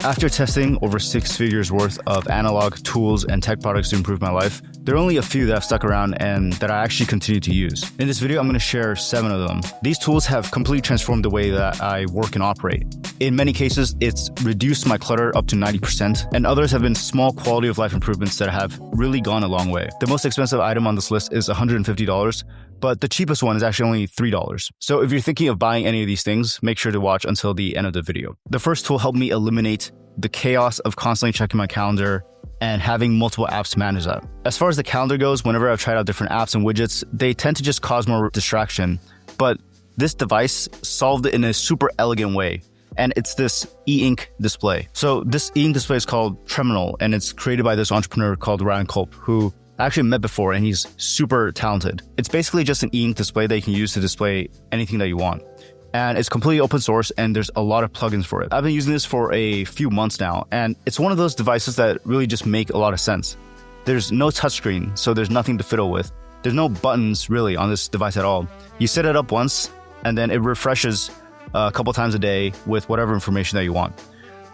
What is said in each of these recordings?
After testing over 6 figures worth of analog tools and tech products to improve my life, there are only a few that I've stuck around and that I actually continue to use. In this video, I'm going to share 7 of them. These tools have completely transformed the way that I work and operate. In many cases, it's reduced my clutter up to 90%, and others have been small quality of life improvements that have really gone a long way. The most expensive item on this list is $150, but the cheapest one is actually only $3. So if you're thinking of buying any of these things, make sure to watch until the end of the video. The first tool helped me eliminate the chaos of constantly checking my calendar and having multiple apps to manage that. As far as the calendar goes, whenever I've tried out different apps and widgets, they tend to just cause more distraction. But this device solved it in a super elegant way. And it's this e-ink display. So this e-ink display is called trmnl, and it's created by this entrepreneur called Ryan Culp, who I actually met before, and he's super talented. It's basically just an e-ink display that you can use to display anything that you want. And it's completely open source, and there's a lot of plugins for it. I've been using this for a few months now, and it's one of those devices that really just make a lot of sense. There's no touchscreen, so there's nothing to fiddle with. There's no buttons really on this device at all. You set it up once, and then it refreshes a couple times a day with whatever information that you want.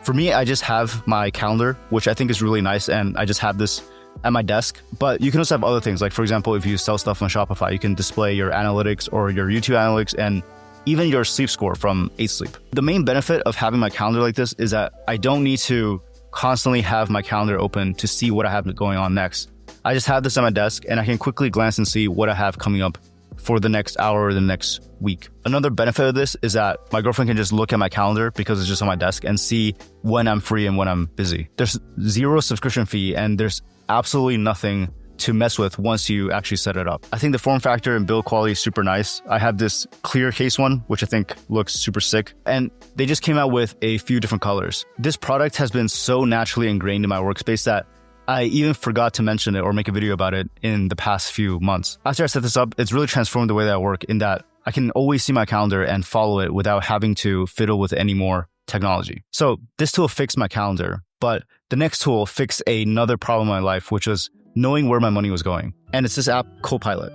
For me, I just have my calendar, which I think is really nice, and I just have this at my desk. But you can also have other things, like for example, if you sell stuff on Shopify, you can display your analytics or your YouTube analytics and even your sleep score from 8Sleep. The main benefit of having my calendar like this is that I don't need to constantly have my calendar open to see what I have going on next. I just have this on my desk and I can quickly glance and see what I have coming up for the next hour or the next week. Another benefit of this is that my girlfriend can just look at my calendar because it's just on my desk and see when I'm free and when I'm busy. There's zero subscription fee and there's absolutely nothing to mess with once you actually set it up. I think the form factor and build quality is super nice. I have this clear case one, which I think looks super sick. And they just came out with a few different colors. This product has been so naturally ingrained in my workspace that I even forgot to mention it or make a video about it in the past few months. After I set this up, it's really transformed the way that I work in that I can always see my calendar and follow it without having to fiddle with any more technology. So this tool fixed my calendar, but the next tool fixed another problem in my life, which was knowing where my money was going. And it's this app, Copilot.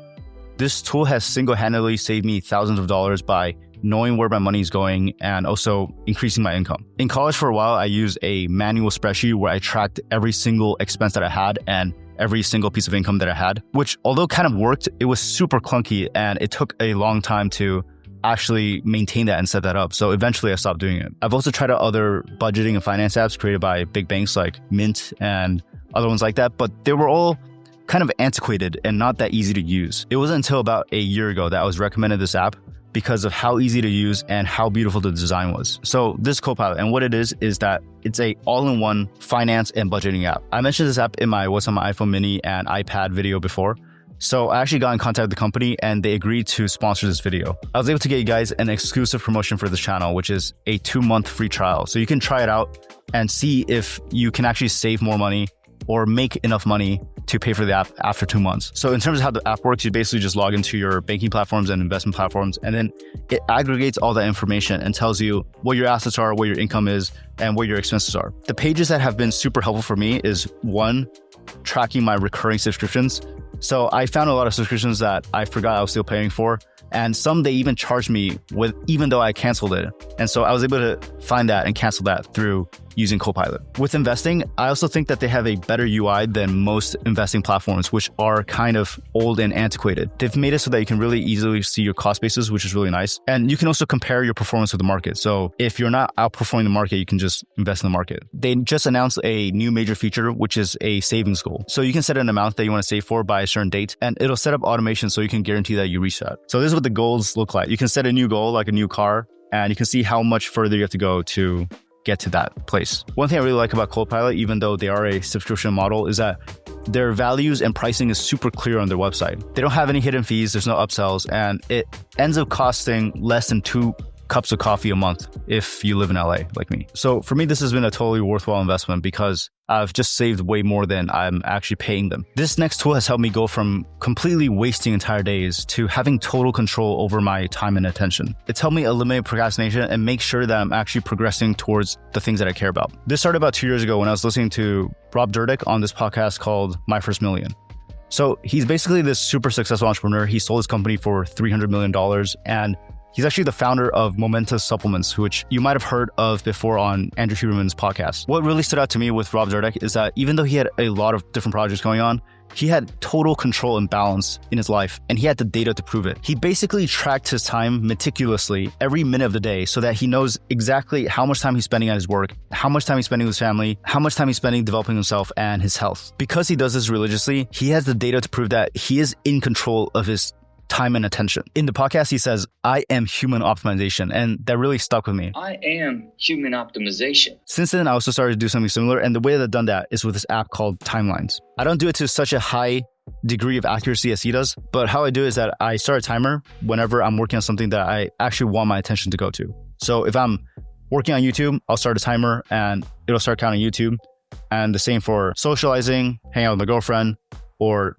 This tool has single-handedly saved me thousands of dollars by knowing where my money is going and also increasing my income. In college for a while, I used a manual spreadsheet where I tracked every single expense that I had and every single piece of income that I had, which although kind of worked, it was super clunky and it took a long time to actually maintain that and set that up. So eventually I stopped doing it. I've also tried out other budgeting and finance apps created by big banks like Mint and other ones like that, but they were all kind of antiquated and not that easy to use. It wasn't until about a year ago that I was recommended this app because of how easy to use and how beautiful the design was. So this Copilot, and what it is that it's a all-in-one finance and budgeting app. I mentioned this app in my What's on my iPhone mini and iPad video before. So I actually got in contact with the company and they agreed to sponsor this video. I was able to get you guys an exclusive promotion for this channel, which is a 2-month free trial. So you can try it out and see if you can actually save more money or make enough money to pay for the app after 2 months. So in terms of how the app works, you basically just log into your banking platforms and investment platforms, and then it aggregates all that information and tells you what your assets are, what your income is, and what your expenses are. The pages that have been super helpful for me is 1, tracking my recurring subscriptions. So I found a lot of subscriptions that I forgot I was still paying for, and some they even charged me with even though I canceled it. And so I was able to find that and cancel that through using Copilot. With investing, I also think that they have a better UI than most investing platforms, which are kind of old and antiquated. They've made it so that you can really easily see your cost basis, which is really nice. And you can also compare your performance with the market. So if you're not outperforming the market, you can just invest in the market. They just announced a new major feature, which is a savings goal. So you can set an amount that you want to save for by a certain date, and it'll set up automation so you can guarantee that you reach that. So this is what the goals look like. You can set a new goal, like a new car, and you can see how much further you have to go to get to that place. One thing I really like about Copilot, even though they are a subscription model, is that their values and pricing is super clear on their website. They don't have any hidden fees, there's no upsells, and it ends up costing less than 2 cups of coffee a month if you live in LA like me. So for me, this has been a totally worthwhile investment because I've just saved way more than I'm actually paying them. This next tool has helped me go from completely wasting entire days to having total control over my time and attention. It's helped me eliminate procrastination and make sure that I'm actually progressing towards the things that I care about. This started about 2 years ago when I was listening to Rob Dyrdek on this podcast called My First Million. So he's basically this super successful entrepreneur. He sold his company for $300 million and He's actually the founder of Momentous Supplements, which you might have heard of before on Andrew Huberman's podcast. What really stood out to me with Rob Dyrdek is that even though he had a lot of different projects going on, he had total control and balance in his life, and he had the data to prove it. He basically tracked his time meticulously every minute of the day so that he knows exactly how much time he's spending at his work, how much time he's spending with his family, how much time he's spending developing himself and his health. Because he does this religiously, he has the data to prove that he is in control of his time and attention. In the podcast, he says, I am human optimization. And that really stuck with me. I am human optimization. Since then, I also started to do something similar. And the way that I've done that is with this app called Timelines. I don't do it to such a high degree of accuracy as he does. But how I do it is that I start a timer whenever I'm working on something that I actually want my attention to go to. So if I'm working on YouTube, I'll start a timer and it'll start counting YouTube. And the same for socializing, hanging out with my girlfriend, or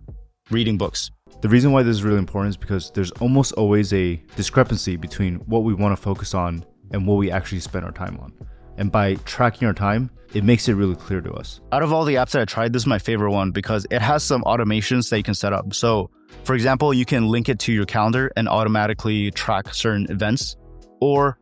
reading books. The reason why this is really important is because there's almost always a discrepancy between what we want to focus on and what we actually spend our time on. And by tracking our time, it makes it really clear to us. Out of all the apps that I tried, this is my favorite one because it has some automations that you can set up. So, for example, you can link it to your calendar and automatically track certain events. Or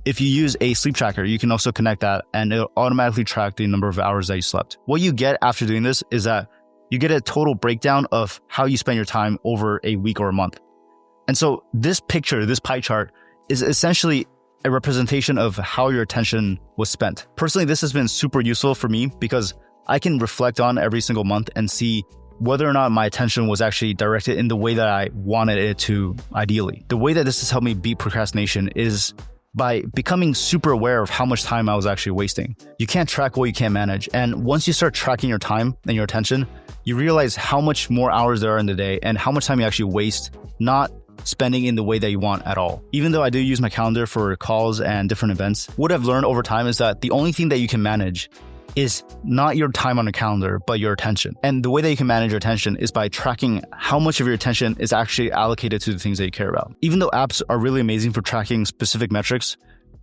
if you use a sleep tracker, you can also connect that and it'll automatically track the number of hours that you slept. What you get after doing this is that you get a total breakdown of how you spend your time over a week or a month. And so this picture, this pie chart, is essentially a representation of how your attention was spent. Personally, this has been super useful for me because I can reflect on every single month and see whether or not my attention was actually directed in the way that I wanted it to ideally. The way that this has helped me beat procrastination is by becoming super aware of how much time I was actually wasting. You can't track what you can't manage. And once you start tracking your time and your attention, you realize how much more hours there are in the day and how much time you actually waste not spending in the way that you want at all. Even though I do use my calendar for calls and different events, what I've learned over time is that the only thing that you can manage is not your time on a calendar, but your attention. And the way that you can manage your attention is by tracking how much of your attention is actually allocated to the things that you care about. Even though apps are really amazing for tracking specific metrics,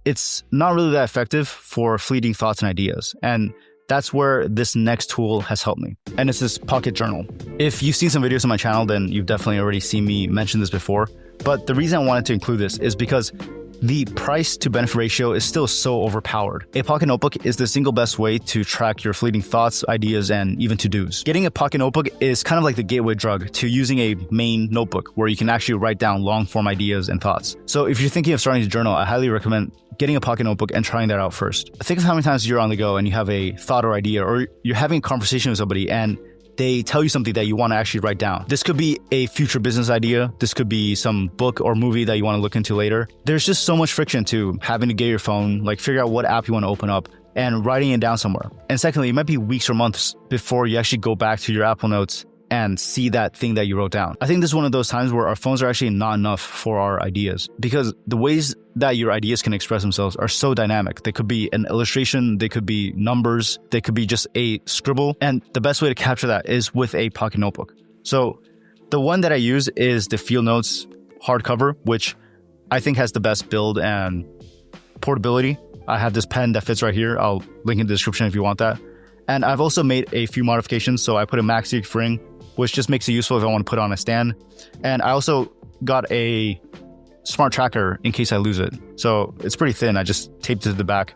it's not really that effective for fleeting thoughts and ideas. And that's where this next tool has helped me. And it's this pocket journal. If you've seen some videos on my channel, then you've definitely already seen me mention this before. But the reason I wanted to include this is because the price to benefit ratio is still so overpowered. A pocket notebook is the single best way to track your fleeting thoughts, ideas, and even to-dos. Getting a pocket notebook is kind of like the gateway drug to using a main notebook where you can actually write down long-form ideas and thoughts. So if you're thinking of starting to journal, I highly recommend getting a pocket notebook and trying that out first. Think of how many times you're on the go and you have a thought or idea, or you're having a conversation with somebody and they tell you something that you want to actually write down. This could be a future business idea. This could be some book or movie that you want to look into later. There's just so much friction to having to get your phone, like figure out what app you want to open up and writing it down somewhere. And secondly, it might be weeks or months before you actually go back to your Apple Notes and see that thing that you wrote down. I think this is one of those times where our phones are actually not enough for our ideas because the ways that your ideas can express themselves are so dynamic. They could be an illustration, they could be numbers, they could be just a scribble. And the best way to capture that is with a pocket notebook. So the one that I use is the Field Notes hardcover, which I think has the best build and portability. I have this pen that fits right here. I'll link in the description if you want that. And I've also made a few modifications. So I put a MagSafe ring, which just makes it useful if I want to put it on a stand. And I also got a smart tracker in case I lose it. So it's pretty thin. I just taped it to the back.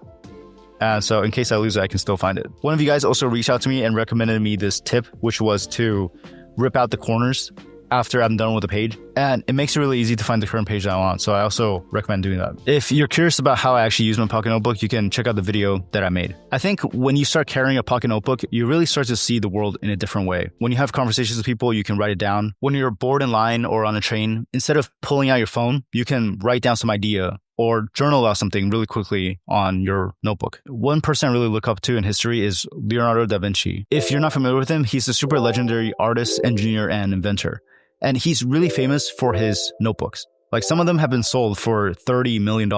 And so in case I lose it, I can still find it. One of you guys also reached out to me and recommended me this tip, which was to rip out the corners after I'm done with the page. And it makes it really easy to find the current page that I want. So I also recommend doing that. If you're curious about how I actually use my pocket notebook, you can check out the video that I made. I think when you start carrying a pocket notebook, you really start to see the world in a different way. When you have conversations with people, you can write it down. When you're bored in line or on a train, instead of pulling out your phone, you can write down some idea or journal out something really quickly on your notebook. One person I really look up to in history is Leonardo da Vinci. If you're not familiar with him, he's a super legendary artist, engineer, and inventor. And he's really famous for his notebooks. Like some of them have been sold for $30 million.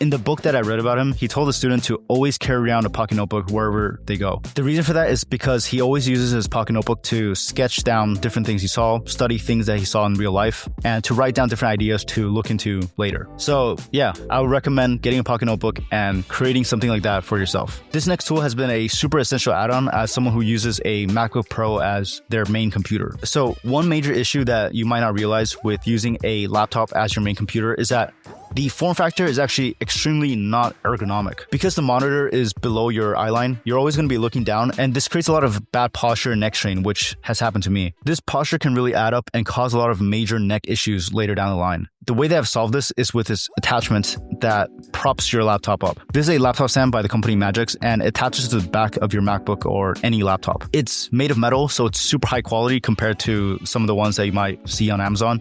In the book that I read about him, he told the student to always carry around a pocket notebook wherever they go. The reason for that is because he always uses his pocket notebook to sketch down different things he saw, study things that he saw in real life, and to write down different ideas to look into later. So yeah, I would recommend getting a pocket notebook and creating something like that for yourself. This next tool has been a super essential add-on as someone who uses a MacBook Pro as their main computer. So one major issue that you might not realize with using a laptop as your main computer is that The form factor is actually extremely not ergonomic. Because the monitor is below your eye line, you're always going to be looking down, and this creates a lot of bad posture and neck strain, which has happened to me. This posture can really add up and cause a lot of major neck issues later down the line. The way they have solved this is with this attachment that props your laptop up. This is a laptop stand by the company Magix, and it attaches to the back of your MacBook or any laptop. It's made of metal, so it's super high quality compared to some of the ones that you might see on Amazon.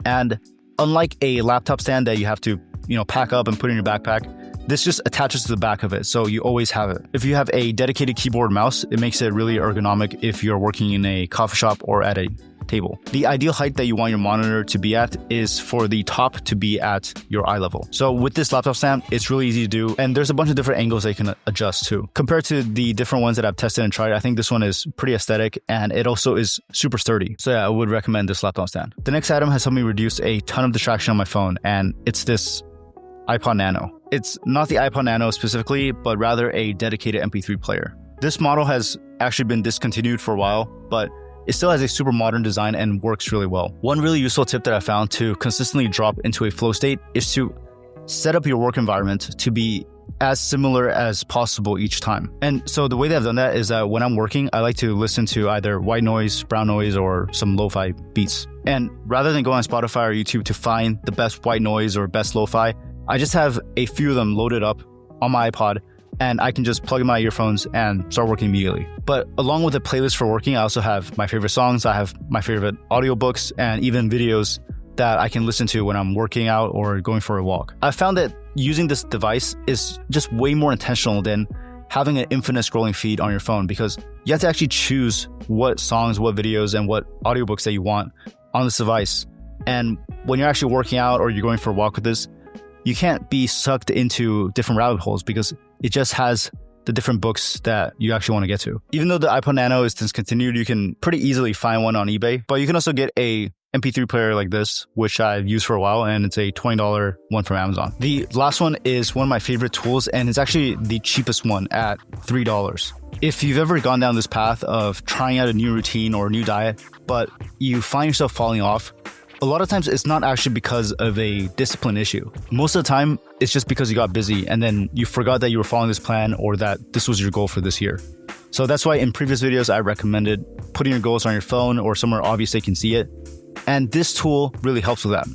And unlike a laptop stand that you have to, pack up and put in your backpack, this just attaches to the back of it, so you always have it. If you have a dedicated keyboard and mouse, it makes it really ergonomic if you're working in a coffee shop or at a table. The ideal height that you want your monitor to be at is for the top to be at your eye level. So with this laptop stand, it's really easy to do, and there's a bunch of different angles that you can adjust to. Compared to the different ones that I've tested and tried, I think this one is pretty aesthetic, and it also is super sturdy. So yeah, I would recommend this laptop stand. The next item has helped me reduce a ton of distraction on my phone, and it's this iPod Nano. It's not the iPod Nano specifically, but rather a dedicated MP3 player. This model has actually been discontinued for a while, but it still has a super modern design and works really well. One really useful tip that I found to consistently drop into a flow state is to set up your work environment to be as similar as possible each time. And so the way that I've done that is that when I'm working, I like to listen to either white noise, brown noise, or some lo-fi beats. And rather than going on Spotify or YouTube to find the best white noise or best lo-fi, I just have a few of them loaded up on my iPod, and I can just plug in my earphones and start working immediately. But along with a playlist for working, I also have my favorite songs, I have my favorite audiobooks, and even videos that I can listen to when I'm working out or going for a walk. I found that using this device is just way more intentional than having an infinite scrolling feed on your phone, because you have to actually choose what songs, what videos, and what audiobooks that you want on this device. And when you're actually working out or you're going for a walk with this, you can't be sucked into different rabbit holes because it just has the different books that you actually want to get to. Even though the iPod Nano is discontinued, you can pretty easily find one on eBay, but you can also get a MP3 player like this, which I've used for a while, and it's a $20 one from Amazon. The last one is one of my favorite tools, and it's actually the cheapest one at $3. If you've ever gone down this path of trying out a new routine or a new diet, but you find yourself falling off, a lot of times it's not actually because of a discipline issue. Most of the time, it's just because you got busy and then you forgot that you were following this plan or that this was your goal for this year. So that's why in previous videos, I recommended putting your goals on your phone or somewhere obvious they can see it. And this tool really helps with that.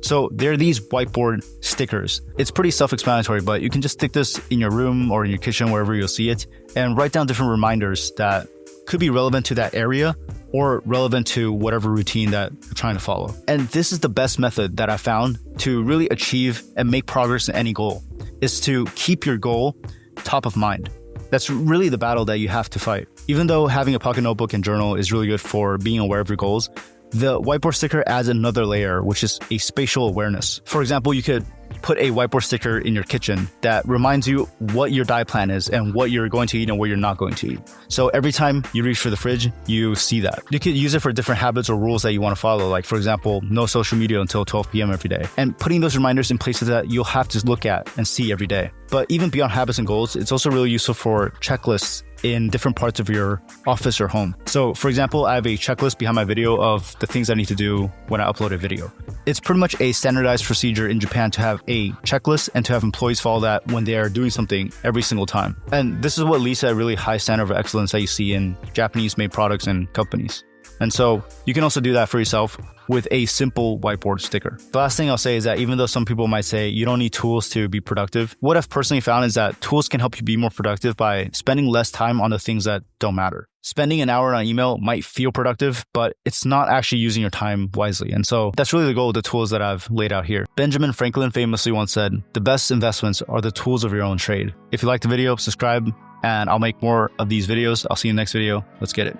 So there are these whiteboard stickers. It's pretty self-explanatory, but you can just stick this in your room or in your kitchen, wherever you'll see it, and write down different reminders that could be relevant to that area or relevant to whatever routine that you're trying to follow. And this is the best method that I found to really achieve and make progress in any goal, is to keep your goal top of mind. That's really the battle that you have to fight. Even though having a pocket notebook and journal is really good for being aware of your goals, the whiteboard sticker adds another layer, which is a spatial awareness. For example, you could put a whiteboard sticker in your kitchen that reminds you what your diet plan is and what you're going to eat and what you're not going to eat. So every time you reach for the fridge, you see that. You could use it for different habits or rules that you want to follow. Like, for example, no social media until 12 p.m. every day. And putting those reminders in places that you'll have to look at and see every day. But even beyond habits and goals, it's also really useful for checklists in different parts of your office or home. So for example, I have a checklist behind my video of the things I need to do when I upload a video. It's pretty much a standardized procedure in Japan to have a checklist and to have employees follow that when they are doing something every single time. And this is what leads to a really high standard of excellence that you see in Japanese-made products and companies. And so you can also do that for yourself with a simple whiteboard sticker. The last thing I'll say is that even though some people might say you don't need tools to be productive, what I've personally found is that tools can help you be more productive by spending less time on the things that don't matter. Spending an hour on email might feel productive, but it's not actually using your time wisely. And so that's really the goal of the tools that I've laid out here. Benjamin Franklin famously once said, "The best investments are the tools of your own trade." If you liked the video, subscribe, and I'll make more of these videos. I'll see you in the next video. Let's get it.